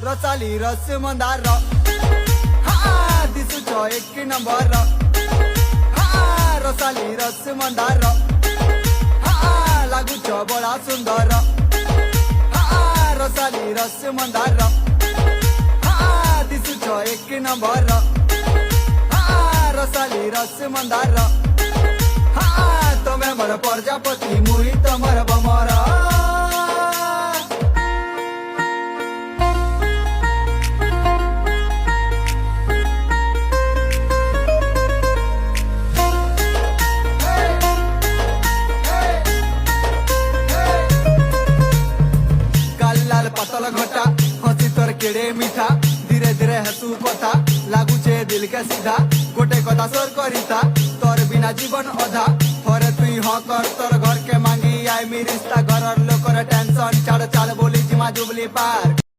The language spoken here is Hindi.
रसाली रस मंदार दिसुच एक नंबर रसाली रस मंदार लागुच बड़ा सुंदर रसाली रस मंदार दिसुच एक नंबर रसाली रस मंदार तुम्हें मोर प्रजापति मुई तमर बमरा पतल घटा हसी तोर केड़े मीठा धीरे धीरे हसू कथा लागुचे दिल के सीधा गोटे कथा सोर करिता तोर बिना जीवन अधा थोरे तुई हाँ कर तोर घर के मांगी आई मी रिश्ता घर लोकर टेंशन चढ़ चाल बोली जिमा जुबली पार।